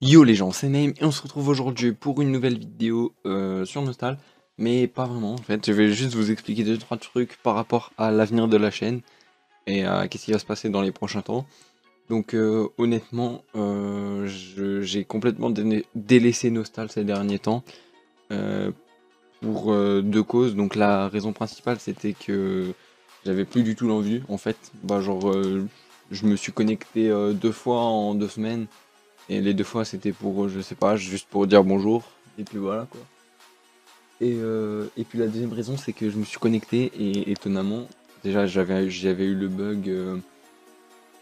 Yo les gens, c'est Naim et on se retrouve aujourd'hui pour une nouvelle vidéo sur Nostal, mais pas vraiment en fait, je vais juste vous expliquer 2-3 trucs par rapport à l'avenir de la chaîne et à qu'est-ce qui va se passer dans les prochains temps. Donc honnêtement, j'ai complètement délaissé Nostal ces derniers temps euh, pour deux causes. Donc la raison principale c'était que j'avais plus du tout l'envie en fait, je me suis connecté 2 fois en 2 semaines. Et les 2 fois c'était pour, je sais pas, juste pour dire bonjour. Et puis voilà quoi. Et puis la deuxième raison c'est que je me suis connecté et étonnamment, déjà j'avais eu le bug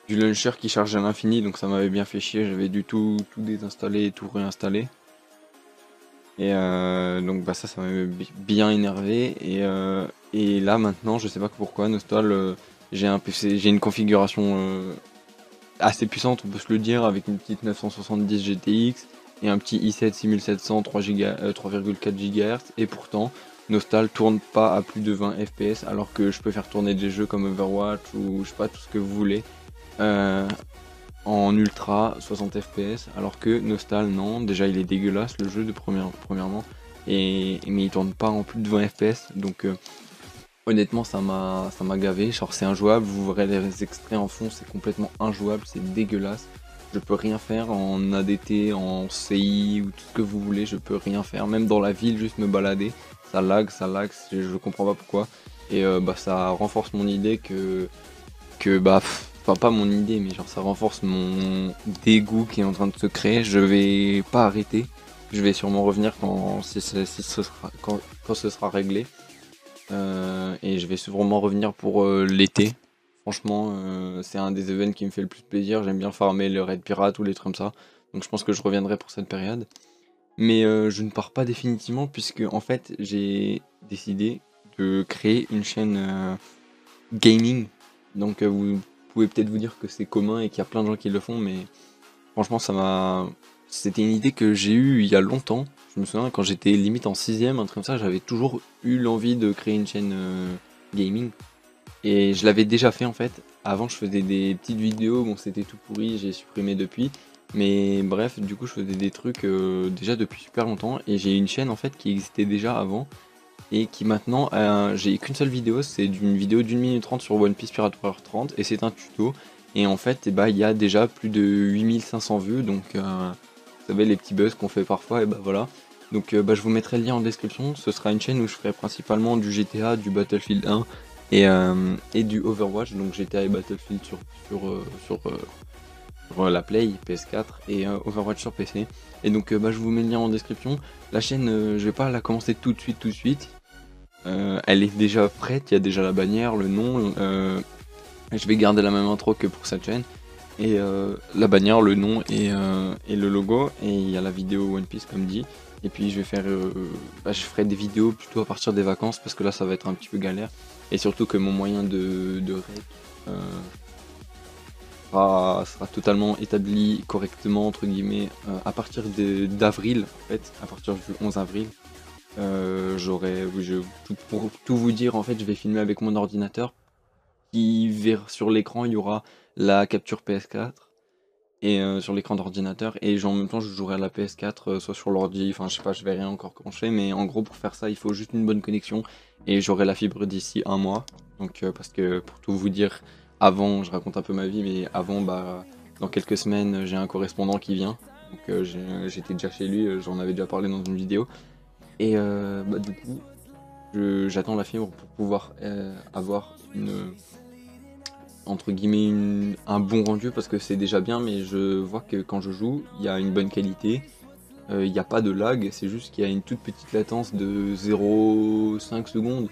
du launcher qui charge à l'infini, donc ça m'avait bien fait chier, j'avais dû tout désinstaller et tout réinstaller. Et donc bah ça m'avait bien énervé. Et là maintenant je sais pas pourquoi, Nostal, j'ai un PC, j'ai une configuration assez puissante, on peut se le dire, avec une petite 970 GTX et un petit i7 6700 3,4 GHz, et pourtant Nostal tourne pas à plus de 20 FPS alors que je peux faire tourner des jeux comme Overwatch ou je sais pas, tout ce que vous voulez euh, en ultra 60 FPS, alors que Nostal non, déjà il est dégueulasse le jeu premièrement, mais il tourne pas en plus de 20 FPS, donc honnêtement, ça m'a gavé. Genre, c'est injouable. Vous verrez les extraits en fond, c'est complètement injouable, c'est dégueulasse. Je peux rien faire en ADT, en CI ou tout ce que vous voulez. Je peux rien faire. Même dans la ville, juste me balader, ça lag. Je comprends pas pourquoi. Et bah, ça renforce mon idée enfin, pas mon idée, mais genre, ça renforce mon dégoût qui est en train de se créer. Je vais pas arrêter. Je vais sûrement revenir quand ce sera réglé. Et je vais sûrement revenir pour l'été. Franchement, c'est un des events qui me fait le plus plaisir. J'aime bien farmer le raid pirate ou les trucs comme ça. Donc je pense que je reviendrai pour cette période. Mais je ne pars pas définitivement puisque en fait j'ai décidé de créer une chaîne gaming. Donc vous pouvez peut-être vous dire que c'est commun et qu'il y a plein de gens qui le font, mais franchement c'était une idée que j'ai eue il y a longtemps. Je me souviens quand j'étais limite en sixième, un truc comme ça, j'avais toujours eu l'envie de créer une chaîne gaming. Et je l'avais déjà fait en fait. Avant je faisais des petites vidéos, bon c'était tout pourri, j'ai supprimé depuis. Mais bref, du coup je faisais des trucs déjà depuis super longtemps. Et j'ai une chaîne en fait qui existait déjà avant. Et qui maintenant, j'ai qu'une seule vidéo, c'est une vidéo d'1 minute 30 sur One Piece Pirate Warrior 30. Et c'est un tuto. Et en fait, bah, il y a déjà plus de 8500 vues. Donc vous savez les petits buzz qu'on fait parfois, et bah voilà. Donc bah, je vous mettrai le lien en description. Ce sera une chaîne où je ferai principalement du GTA, du Battlefield 1 et du Overwatch. Donc GTA et Battlefield sur la Play PS4 et Overwatch sur PC. Et donc bah, je vous mets le lien en description. La chaîne, je vais pas la commencer tout de suite. Elle est déjà prête, il y a déjà la bannière, le nom. Je vais garder la même intro que pour cette chaîne. Et la bannière, le nom et le logo. Et il y a la vidéo One Piece comme dit. Et puis je vais faire, je ferai des vidéos plutôt à partir des vacances parce que là ça va être un petit peu galère. Et surtout que mon moyen de rec sera totalement établi correctement entre guillemets à partir d'avril en fait, à partir du 11 avril. Pour tout vous dire en fait, je vais filmer avec mon ordinateur sur l'écran il y aura la capture PS4 et sur l'écran d'ordinateur, et en même temps je jouerai à la PS4 soit sur l'ordi, enfin je sais pas, je vais rien encore comment je fais, mais en gros pour faire ça il faut juste une bonne connexion et j'aurai la fibre d'ici un mois. Donc parce que pour tout vous dire, avant, je raconte un peu ma vie, mais avant, bah dans quelques semaines j'ai un correspondant qui vient, donc j'étais déjà chez lui, j'en avais déjà parlé dans une vidéo. Et bah, du coup j'attends la fibre pour pouvoir avoir entre guillemets un bon rendu, parce que c'est déjà bien, mais je vois que quand je joue il y a une bonne qualité, il n'y a pas de lag, c'est juste qu'il y a une toute petite latence de 0,5 secondes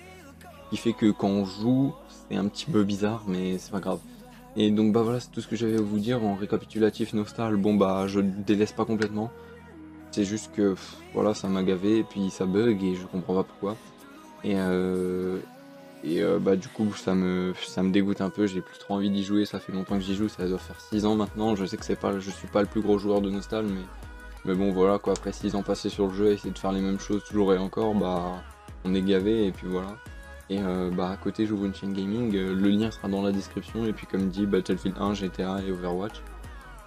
qui fait que quand on joue c'est un petit peu bizarre, mais c'est pas grave. Et donc bah voilà, c'est tout ce que j'avais à vous dire en récapitulatif Nostal. Bon bah je délaisse pas complètement, c'est juste que voilà, ça m'a gavé et puis ça bug et je comprends pas pourquoi. Et, bah du coup ça me dégoûte un peu, j'ai plus trop envie d'y jouer, ça fait longtemps que j'y joue, ça doit faire 6 ans maintenant. Je sais que je suis pas le plus gros joueur de Nostal, mais bon voilà quoi, après 6 ans passés sur le jeu, essayer de faire les mêmes choses toujours et encore, bah on est gavé et puis voilà. Et bah à côté j'ouvre une chaîne gaming, le lien sera dans la description, et puis comme dit Battlefield 1, GTA et Overwatch.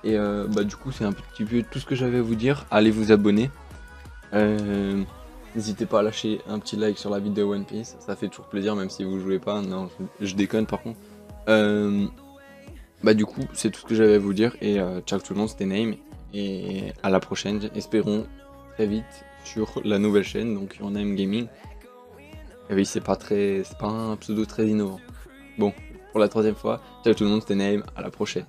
Et bah du coup c'est un petit peu tout ce que j'avais à vous dire. Allez vous abonner. N'hésitez pas à lâcher un petit like sur la vidéo One Piece, ça fait toujours plaisir même si vous jouez pas. Non, je déconne par contre. Bah du coup c'est tout ce que j'avais à vous dire et ciao tout le monde, c'était Name et à la prochaine, espérons très vite sur la nouvelle chaîne donc Your Name Gaming. Et oui c'est pas un pseudo très innovant. Bon, pour la troisième fois, ciao tout le monde, c'était Name, à la prochaine.